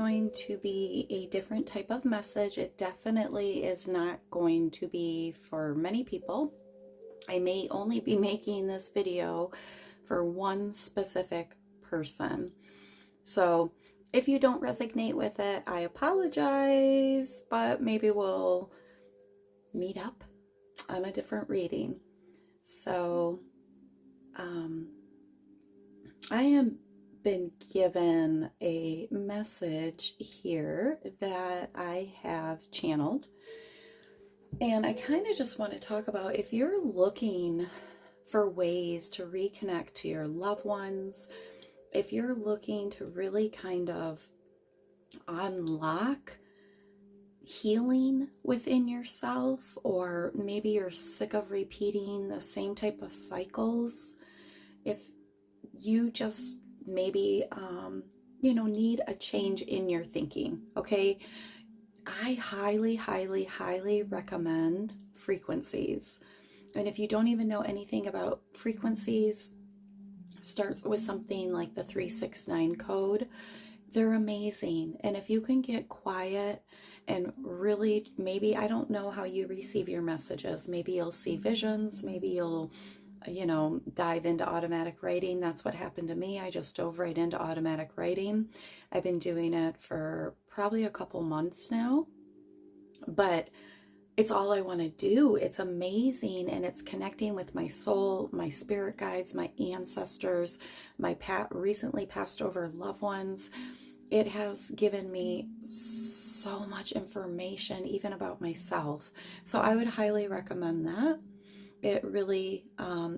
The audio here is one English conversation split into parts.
going to be a different type of message. It definitely is not going to be for many people. I may only be making this video for one specific person. So if you don't resonate with it, I apologize, but maybe we'll meet up on a different reading. So I am been given a message here that I have channeled, and I kind of just want to talk about if you're looking for ways to reconnect to your loved ones, if you're looking to really kind of unlock healing within yourself, or maybe you're sick of repeating the same type of cycles, if you just maybe need a change in your thinking, okay, I highly recommend frequencies. And if you don't even know anything about frequencies, starts with something like the 369 code. They're amazing. And if you can get quiet and really, maybe, I don't know how you receive your messages. Maybe you'll see visions, maybe you'll dive into automatic writing. That's what happened to me. I just dove right into automatic writing. I've been doing it for probably a couple months now, but it's all I want to do. It's amazing, and it's connecting with my soul, my spirit guides, my ancestors, my recently passed over loved ones. It has given me so much information, even about myself. So I would highly recommend that. It really,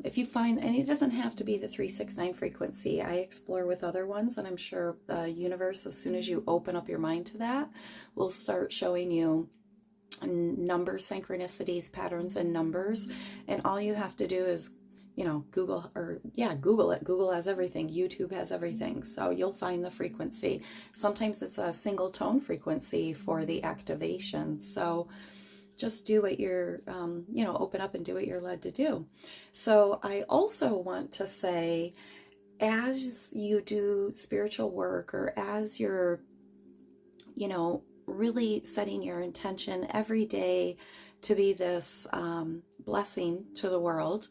if you find, and it doesn't have to be the 369 frequency. I explore with other ones, and I'm sure the universe, as soon as you open up your mind to that, will start showing you number synchronicities, patterns and numbers. And all you have to do is, Google it. Google has everything. YouTube has everything. So you'll find the frequency. Sometimes it's a single tone frequency for the activation. So just do what you're, open up and do what you're led to do. So I also want to say, as you do spiritual work, or as you're, really setting your intention every day to be this blessing to the world,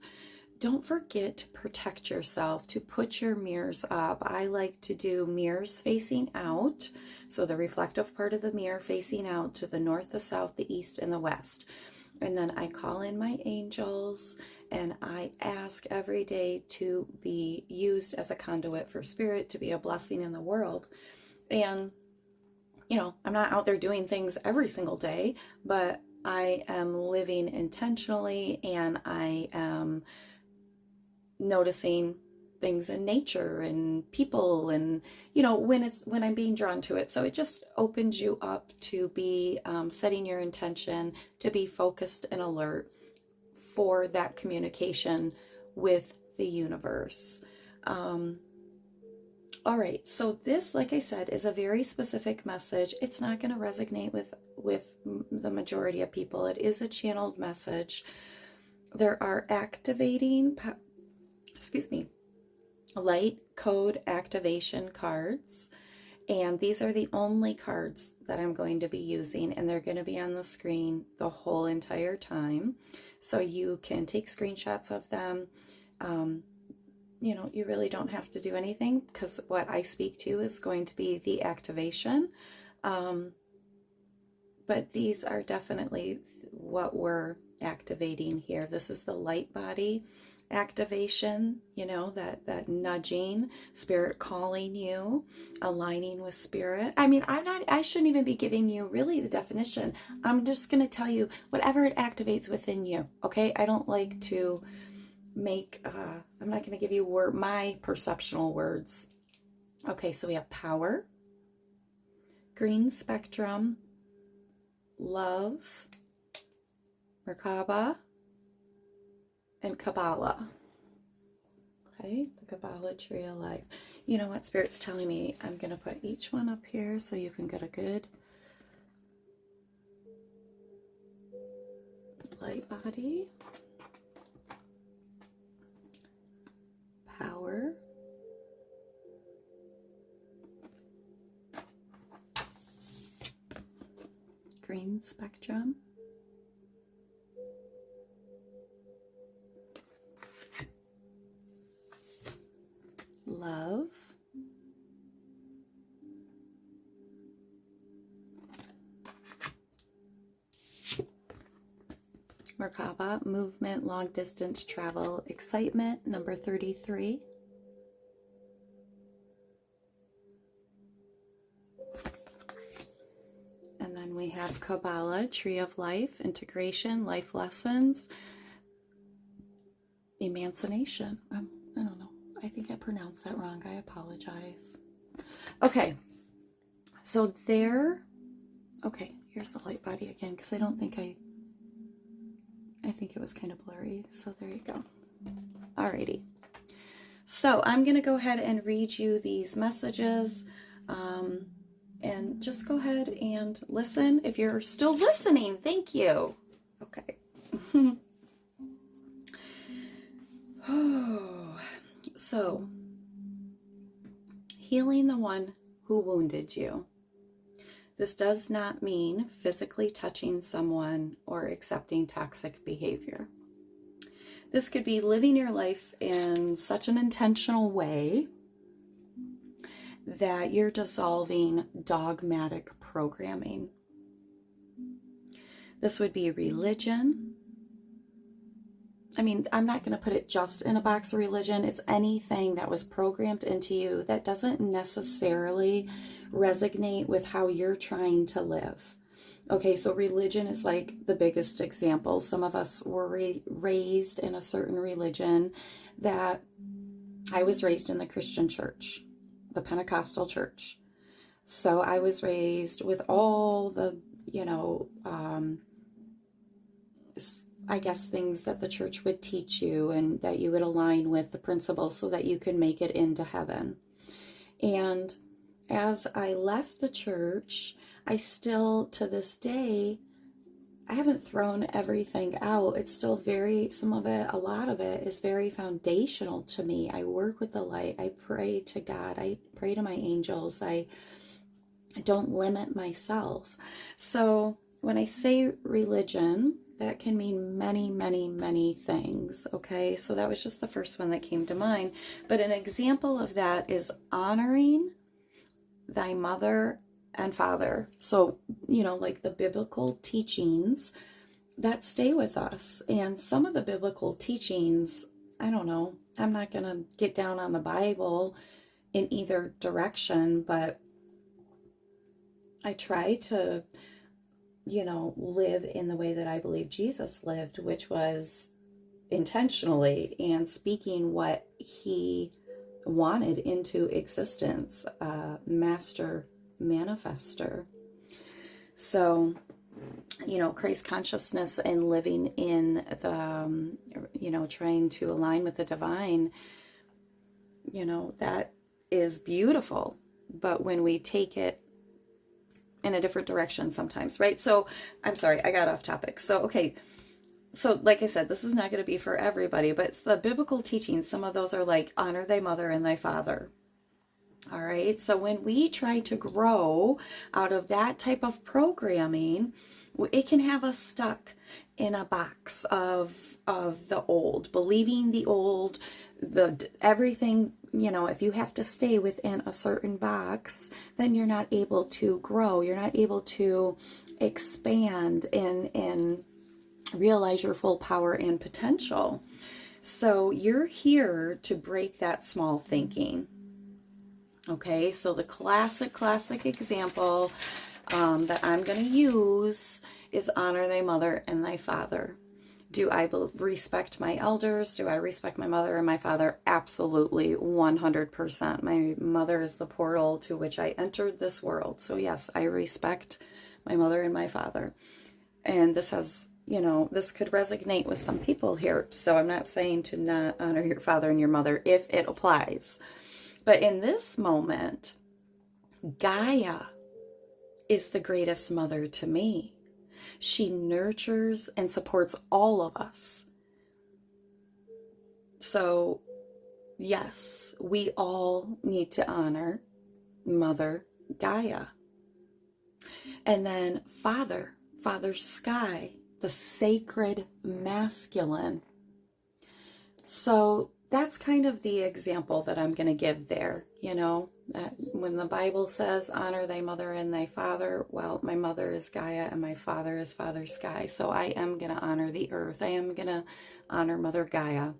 don't forget to protect yourself, to put your mirrors up. I like to do mirrors facing out. So the reflective part of the mirror facing out to the north, the south, the east, and the west. And then I call in my angels, and I ask every day to be used as a conduit for spirit, to be a blessing in the world. And I'm not out there doing things every single day, but I am living intentionally, and I am noticing things in nature and people, and when I'm being drawn to it. So it just opens you up to be setting your intention, to be focused and alert for that communication with the universe. All right, so this, like I said, is a very specific message. It's not going to resonate with the majority of people. It is a channeled message. There are activating, light code activation cards, and these are the only cards that I'm going to be using, and they're going to be on the screen the whole entire time. So you can take screenshots of them. You really don't have to do anything, because what I speak to is going to be the activation. But these are definitely what we're activating here. This is the light body activation, that nudging, spirit calling you, aligning with spirit. I mean, I shouldn't even be giving you really the definition. I'm just going to tell you whatever it activates within you. Okay. I don't like to I'm not going to give you my perceptual words. Okay, so we have power, green spectrum, love, Merkaba, and Kabbalah. Okay, the Kabbalah tree of life. You know what Spirit's telling me? I'm going to put each one up here so you can get a good light body. Power, green spectrum. Love. Merkaba, movement, long distance travel, excitement, number 33. And then we have Kabbalah, tree of life, integration, life lessons, emancipation. I don't know. I think I pronounced that wrong. I apologize. Okay. So there, okay, here's the light body again, because I don't think I think it was kind of blurry. So there you go. Alrighty. So I'm going to go ahead and read you these messages. And just go ahead and listen. If you're still listening, thank you. Okay. So, healing the one who wounded you. This does not mean physically touching someone or accepting toxic behavior. This could be living your life in such an intentional way that you're dissolving dogmatic programming. This would be religion. I mean, I'm not going to put it just in a box of religion. It's anything that was programmed into you that doesn't necessarily resonate with how you're trying to live. Okay, so religion is like the biggest example. Some of us were raised in a certain religion. That I was raised in the Christian church, the Pentecostal church. So I was raised with all the, I guess things that the church would teach you and that you would align with the principles so that you could make it into heaven. And as I left the church, I still, to this day, I haven't thrown everything out. It's still some of it, a lot of it is very foundational to me. I work with the light. I pray to God. I pray to my angels. I don't limit myself. So when I say religion, that can mean many, many, many things, okay? So that was just the first one that came to mind. But an example of that is honoring thy mother and father. So, like the biblical teachings that stay with us. And some of the biblical teachings, I don't know, I'm not going to get down on the Bible in either direction, but I try to live in the way that I believe Jesus lived, which was intentionally and speaking what he wanted into existence, master manifester. So, Christ consciousness and living in the, trying to align with the divine, that is beautiful. But when we take it in a different direction sometimes, right? So I'm sorry, I got off topic. So, okay. So like I said, this is not going to be for everybody, but it's the biblical teachings. Some of those are like honor thy mother and thy father. All right. So when we try to grow out of that type of programming, it can have us stuck in a box of the old, believing the old, everything. If you have to stay within a certain box, then you're not able to grow. You're not able to expand and realize your full power and potential. So you're here to break that small thinking. Okay, so the classic example that I'm going to use is honor thy mother and thy father. Do I respect my elders? Do I respect my mother and my father? Absolutely, 100%. My mother is the portal to which I entered this world. So yes, I respect my mother and my father. And this has, this could resonate with some people here. So I'm not saying to not honor your father and your mother if it applies. But in this moment, Gaia is the greatest mother to me. She nurtures and supports all of us. So, yes, we all need to honor Mother Gaia. And then Father. Father Sky, the sacred masculine. So that's kind of the example that I'm going to give there, you know, that when the Bible says, honor thy mother and thy father, well, my mother is Gaia and my father is Father Sky. So I am going to honor the earth. I am going to honor Mother Gaia.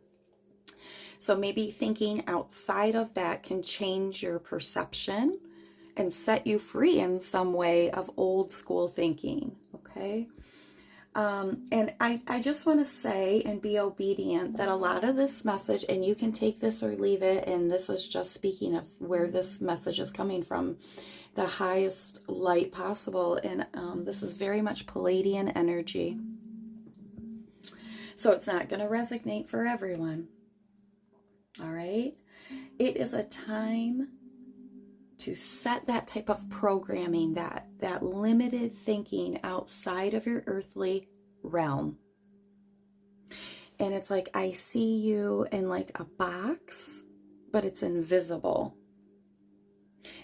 So maybe thinking outside of that can change your perception and set you free in some way of old school thinking, okay? And I just want to say and be obedient that a lot of this message, and you can take this or leave it, and this is just speaking of where this message is coming from, the highest light possible, and this is very much Pleiadian energy. So it's not going to resonate for everyone. All right? It is a time to set that type of programming, that limited thinking outside of your earthly realm. And it's like, I see you in like a box, but it's invisible.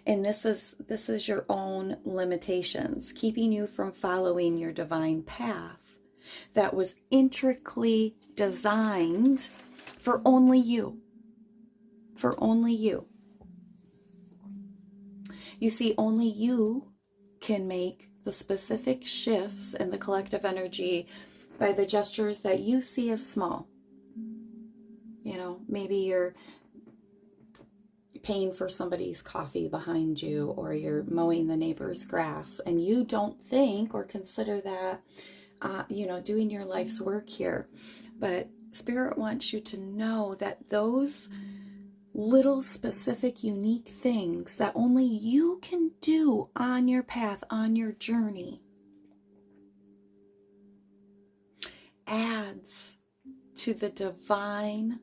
And this is your own limitations, keeping you from following your divine path that was intricately designed for only you. For only you. You see, only you can make the specific shifts in the collective energy by the gestures that you see as small. You know, maybe you're paying for somebody's coffee behind you, or you're mowing the neighbor's grass, and you don't think or consider that, you know, doing your life's work here. But Spirit wants you to know that those little specific unique things that only you can do on your path, on your journey, adds to the divine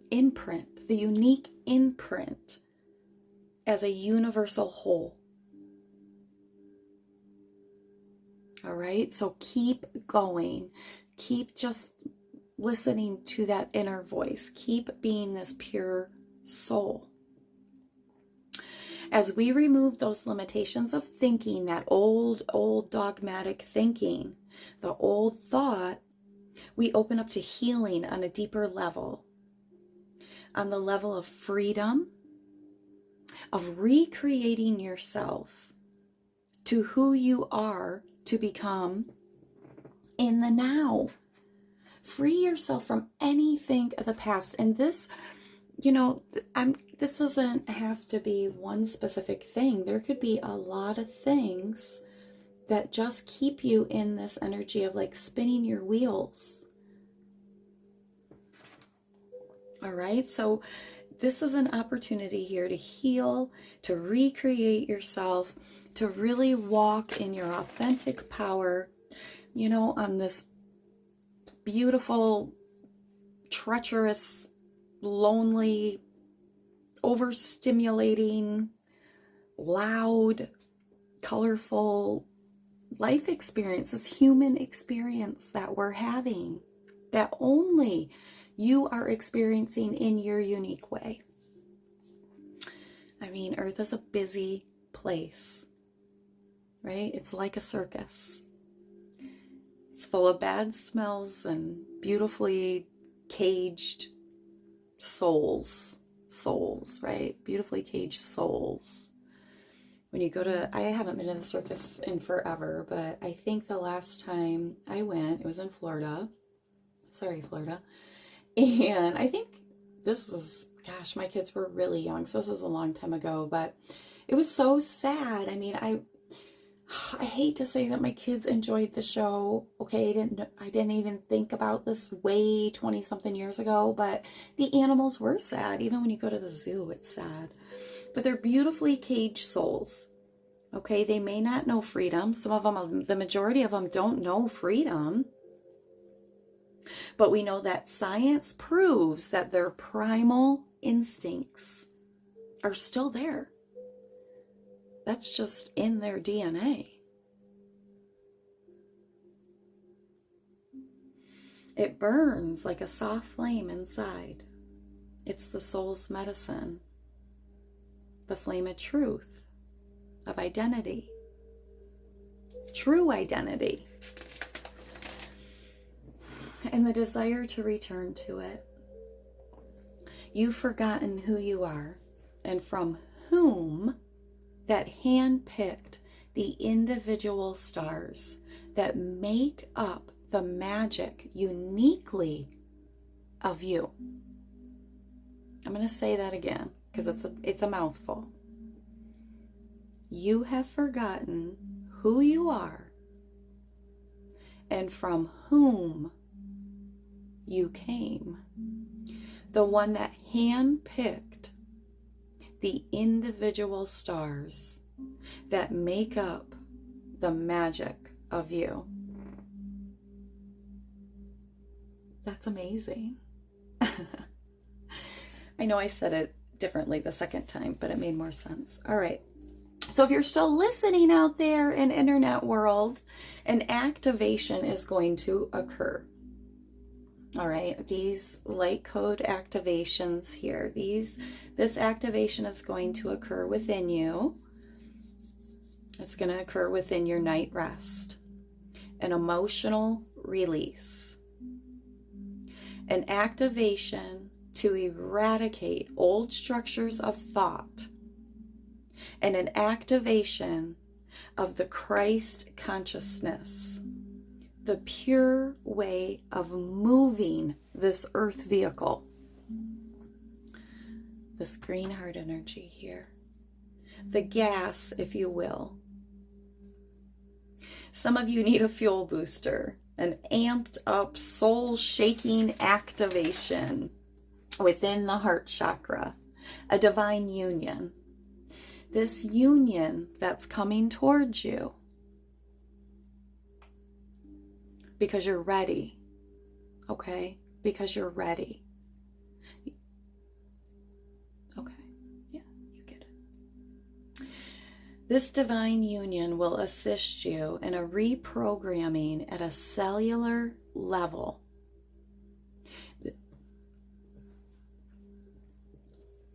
imprint, the unique imprint as a universal whole. All right, so keep going. Keep just listening to that inner voice. Keep being this pure soul. As we remove those limitations of thinking, that old dogmatic thinking, the old thought, we open up to healing on a deeper level, on the level of freedom, of recreating yourself to who you are to become in the now. Free yourself from anything of the past. And this, you know, this doesn't have to be one specific thing. There could be a lot of things that just keep you in this energy of like spinning your wheels. All right, so this is an opportunity here to heal, to recreate yourself, to really walk in your authentic power, you know, on this beautiful, treacherous, lonely, overstimulating, loud, colorful life experience, this human experience that we're having, that only you are experiencing in your unique way. I mean, Earth is a busy place, right? It's like a circus. It's full of bad smells and beautifully caged souls, right? Beautifully caged souls. When you go to, I haven't been to the circus in forever, but I think the last time I went, it was in Florida. Sorry, Florida. And I think this was, gosh, my kids were really young, so this was a long time ago, but it was so sad. I mean, I hate to say that my kids enjoyed the show. Okay, I didn't even think about this way 20 something years ago, but the animals were sad. Even when you go to the zoo, it's sad. But they're beautifully caged souls. Okay, they may not know freedom. Some of them, the majority of them don't know freedom. But we know that science proves that their primal instincts are still there. That's just in their DNA. It burns like a soft flame inside. It's the soul's medicine. The flame of truth, of identity. true identity, and the desire to return to it. You've forgotten who you are and from whom that hand-picked the individual stars that make up the magic uniquely of you. I'm going to say that again because it's a mouthful. You have forgotten who you are and from whom you came. The one that hand-picked the individual stars that make up the magic of you. That's amazing. I know I said it differently the second time, but it made more sense. All right. So if you're still listening out there in internet world, an activation is going to occur. All right, these light code activations here, this activation is going to occur within you. It's going to occur within your night rest. An emotional release. An activation to eradicate old structures of thought. And an activation of the Christ consciousness. The pure way of moving this earth vehicle. This green heart energy here. The gas, if you will. Some of you need a fuel booster, an amped up, soul-shaking activation within the heart chakra, a divine union. This union that's coming towards you because you're ready, okay? Because you're ready. Okay, yeah, you get it. This divine union will assist you in a reprogramming at a cellular level.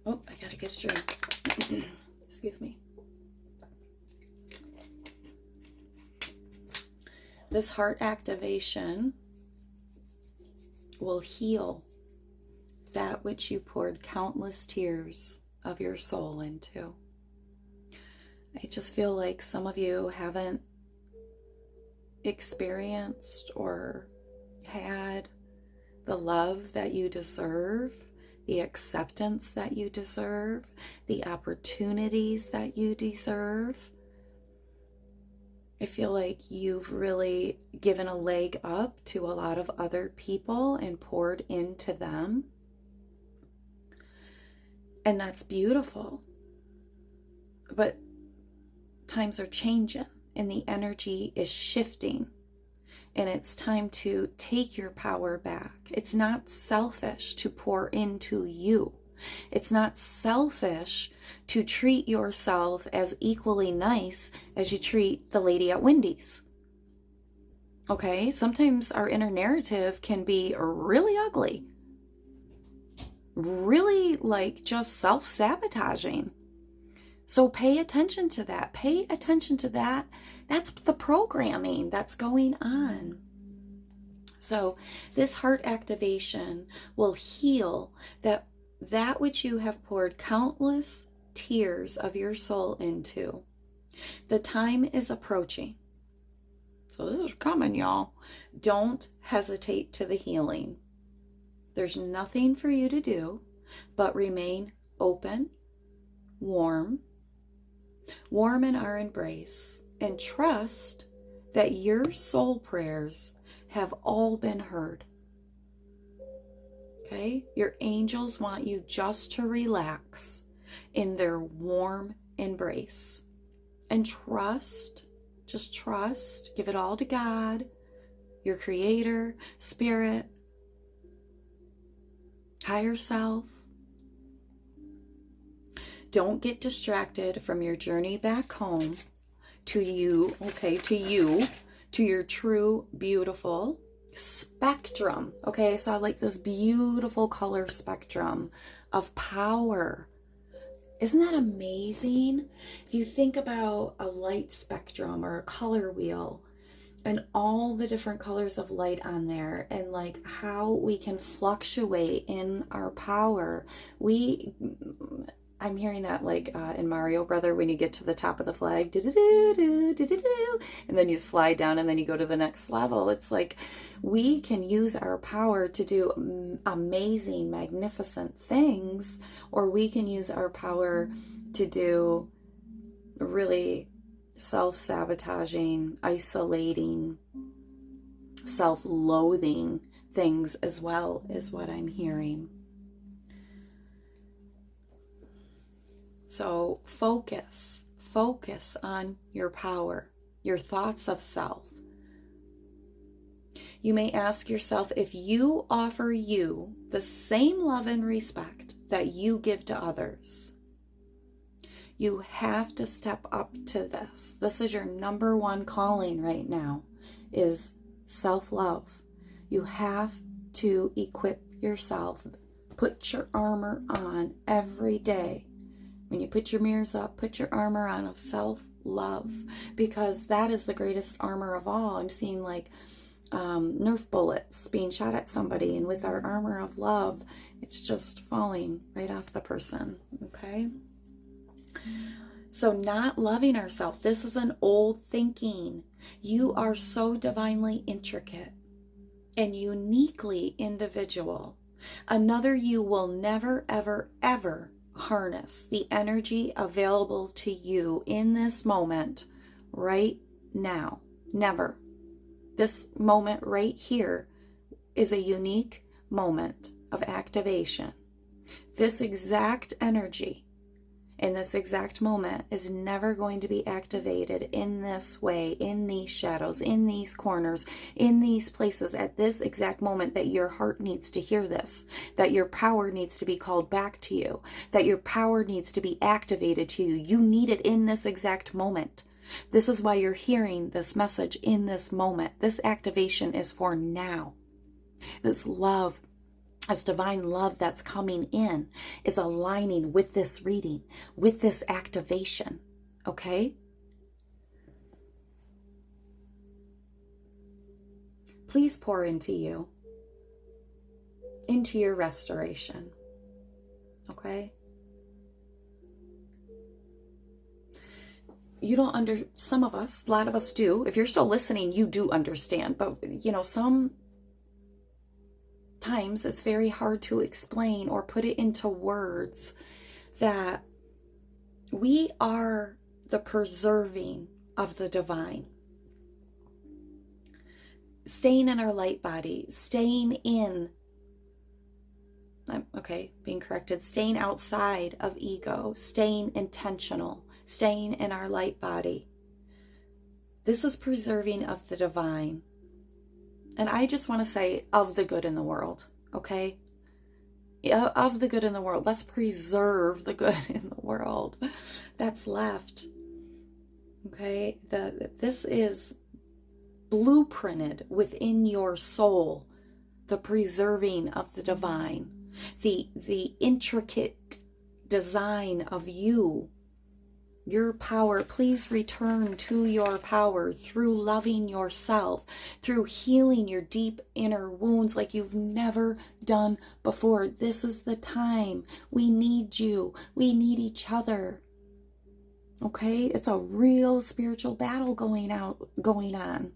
Oh, I gotta get a drink. Excuse me. This heart activation will heal that which you poured countless tears of your soul into. I just feel like some of you haven't experienced or had the love that you deserve, the acceptance that you deserve, the opportunities that you deserve. I feel like you've really given a leg up to a lot of other people and poured into them. And that's beautiful. But times are changing and the energy is shifting. And it's time to take your power back. It's not selfish to pour into you. It's not selfish to treat yourself as equally nice as you treat the lady at Wendy's. Okay? Sometimes our inner narrative can be really ugly. Really like just self-sabotaging. So pay attention to that. Pay attention to that. That's the programming that's going on. So this heart activation will heal that which you have poured countless tears of your soul into. The time is approaching. So this is coming, y'all. Don't hesitate to the healing. There's nothing for you to do but remain open, warm in our embrace, and trust that your soul prayers have all been heard. Okay? Your angels want you just to relax in their warm embrace. And trust, just trust, give it all to God, your creator, spirit, higher self. Don't get distracted from your journey back home to you, okay, to your true, beautiful spectrum. Okay, so I like this beautiful color spectrum of power Isn't that amazing? If you think about a light spectrum or a color wheel and all the different colors of light on there, and like how we can fluctuate in our power. I'm hearing that like in Mario Brother, when you get to the top of the flag, and then you slide down and then you go to the next level. It's like we can use our power to do amazing, magnificent things, or we can use our power to do really self-sabotaging, isolating, self-loathing things as well, is what I'm hearing. So focus on your power, your thoughts of self. You may ask yourself, if you offer you the same love and respect that you give to others, you have to step up to this. This is your number one calling right now, is self-love. You have to equip yourself. Put your armor on every day. When you put your mirrors up, put your armor on of self-love, because that is the greatest armor of all. I'm seeing like Nerf bullets being shot at somebody, and with our armor of love, it's just falling right off the person, okay? So not loving ourselves, this is an old thinking. You are so divinely intricate and uniquely individual. Another you will never, ever, ever harness the energy available to you in this moment right now. Never. This moment right here is a unique moment of activation. This exact energy in this exact moment is never going to be activated in this way, in these shadows, in these corners, in these places at this exact moment that your heart needs to hear this, that your power needs to be called back to you, that your power needs to be activated to you. You need it in this exact moment. This is why you're hearing this message in this moment. This activation is for now. This love, this divine love that's coming in, is aligning with this reading, with this activation, okay? Please pour into you, into your restoration, okay? You don't some of us, a lot of us do. If you're still listening, you do understand, but sometimes it's very hard to explain or put it into words that we are the preserving of the divine. Staying in our light body, staying outside of ego, staying intentional, staying in our light body. This is preserving of the divine. And I just want to say, of the good in the world, okay? Of the good in the world. Let's preserve the good in the world that's left, okay? This is blueprinted within your soul, the preserving of the divine, the intricate design of you. Your power, please return to your power through loving yourself, through healing your deep inner wounds like you've never done before. This is the time. We need you. We need each other. Okay? It's a real spiritual battle going on.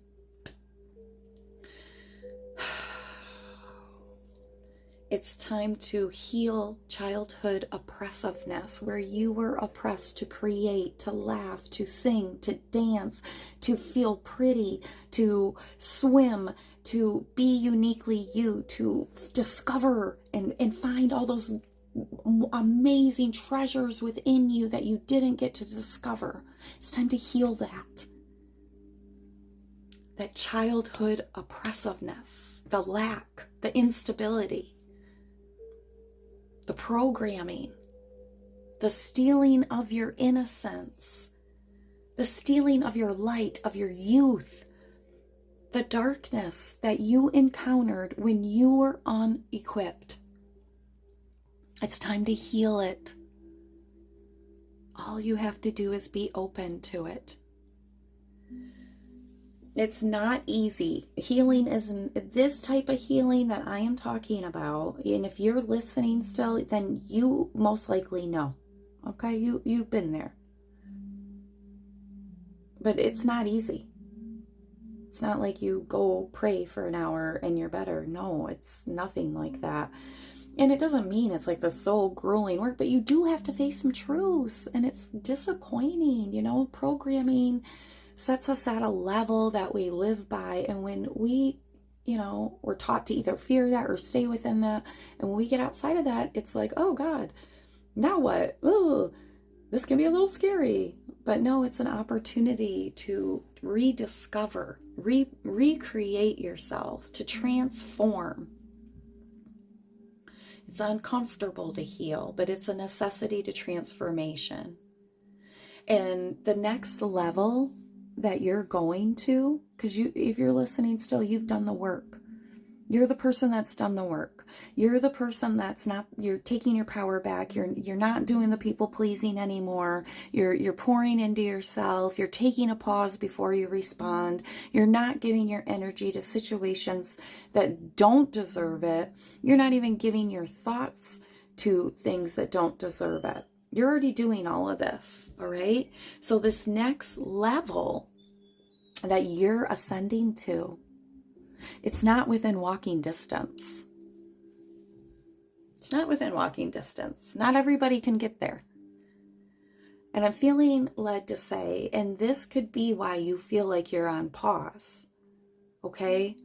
It's time to heal childhood oppressiveness, where you were oppressed to create, to laugh, to sing, to dance, to feel pretty, to swim, to be uniquely you, to discover and find all those amazing treasures within you that you didn't get to discover. It's time to heal that childhood oppressiveness, the lack, the instability, the programming, the stealing of your innocence, the stealing of your light, of your youth, the darkness that you encountered when you were unequipped. It's time to heal it. All you have to do is be open to it. It's not easy. Healing isn't this type of healing that I am talking about. And if you're listening still, then you most likely know. Okay, you've been there. But it's not easy. It's not like you go pray for an hour and you're better. No, it's nothing like that. And it doesn't mean it's like the soul grueling work, but you do have to face some truths, and it's disappointing. Programming sets us at a level that we live by, and when we, we're taught to either fear that or stay within that, and when we get outside of that, it's like, oh God, now what? Oh, this can be a little scary. But no, it's an opportunity to rediscover, recreate yourself, to transform. It's uncomfortable to heal, but it's a necessity to transformation. And the next level that you're going to, because if you're listening still, you've done the work. You're the person that's done the work. You're the person that's not, you're taking your power back. You're not doing the people pleasing anymore. You're pouring into yourself. You're taking a pause before you respond. You're not giving your energy to situations that don't deserve it. You're not even giving your thoughts to things that don't deserve it. You're already doing all of this, all right? So this next level that you're ascending to, it's not within walking distance. It's not within walking distance. Not everybody can get there. And I'm feeling led to say, and this could be why you feel like you're on pause, okay?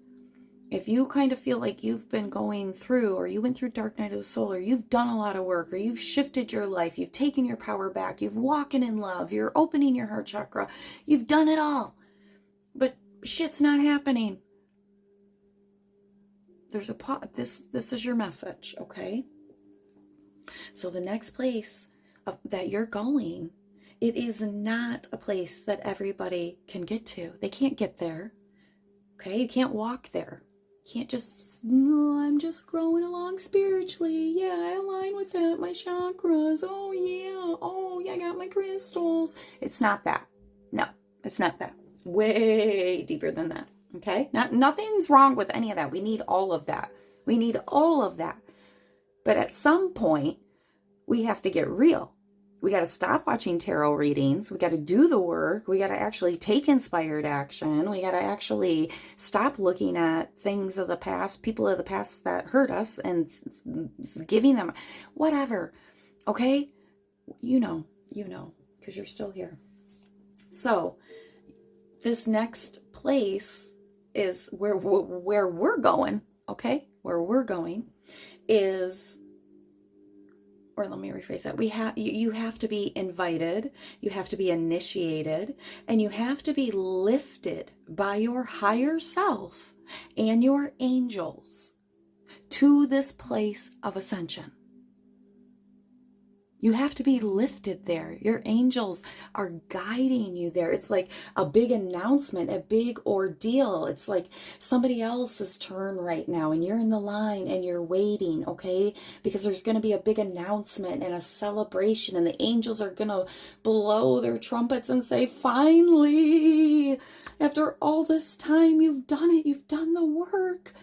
If you kind of feel like you've been going through, or you went through Dark Night of the Soul, or you've done a lot of work, or you've shifted your life, you've taken your power back, you've walking in love, you're opening your heart chakra, you've done it all, but shit's not happening. There's a pause. This is your message, okay? So the next place that you're going, it is not a place that everybody can get to. They can't get there, okay? You can't walk there. You can't just, no, I'm just growing along spiritually. Yeah, I align with that, my chakras. Oh yeah, I got my crystals. It's not that. No, it's not that. Way deeper than that. Okay? Nothing's wrong with any of that. We need all of that. We need all of that. But at some point, we have to get real. We got to stop watching tarot readings. We got to do the work. We got to actually take inspired action. We got to actually stop looking at things of the past, people of the past that hurt us, and giving them whatever. Okay? You know, because you're still here. So, this next place is where we're going, okay? Where we're going is, or let me rephrase that. You have to be invited, you have to be initiated, and you have to be lifted by your higher self and your angels to this place of ascension. You have to be lifted there. Your angels are guiding you there. It's like a big announcement, a big ordeal. It's like somebody else's turn right now, and you're in the line and you're waiting, okay? Because there's going to be a big announcement and a celebration, and the angels are going to blow their trumpets and say, finally, after all this time, you've done it. You've done the work.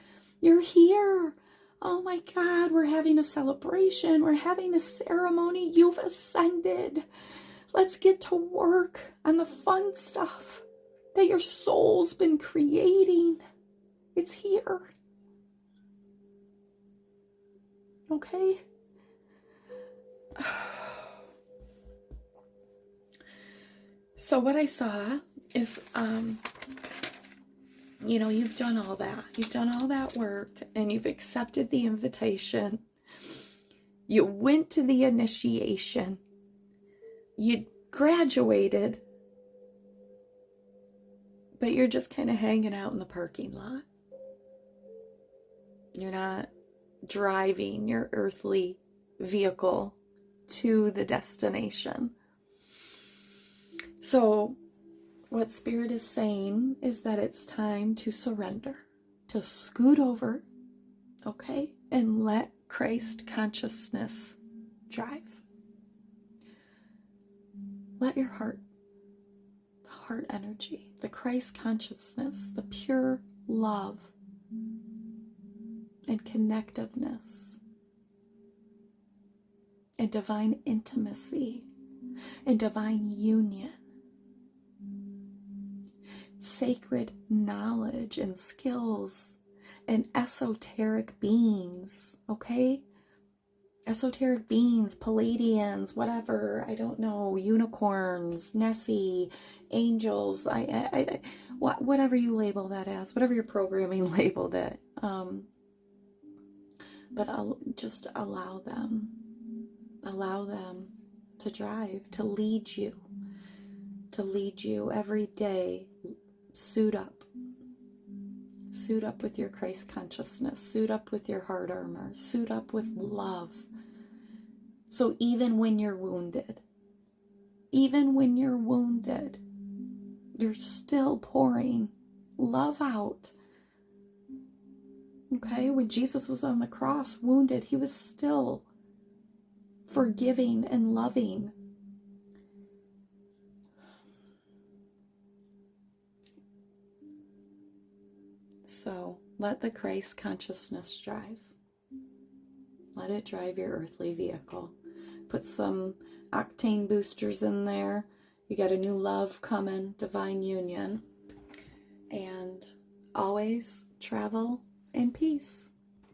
You're here. Oh my God, we're having a celebration. We're having a ceremony. You've ascended. Let's get to work on the fun stuff that your soul's been creating. It's here. Okay? So what I saw is, you've done all that. You've done all that work, and you've accepted the invitation. You went to the initiation. You graduated, but you're just kind of hanging out in the parking lot. You're not driving your earthly vehicle to the destination. So what Spirit is saying is that it's time to surrender, to scoot over, okay, and let Christ consciousness drive. Let your heart, the heart energy, the Christ consciousness, the pure love and connectiveness and divine intimacy and divine union, sacred knowledge and skills and esoteric beings, okay? Esoteric beings, Pleiadians, whatever, I don't know, unicorns, Nessie, angels, whatever you label that as, whatever your programming labeled it. But I'll just allow them to drive, to lead you every day. Suit up with your Christ consciousness, suit up with your heart armor, suit up with love. So even when you're wounded, you're still pouring love out. Okay, when Jesus was on the cross, wounded, he was still forgiving and loving. So let the Christ consciousness drive. Let it drive your earthly vehicle. Put some octane boosters in there. You got a new love coming, divine union. And always travel in peace.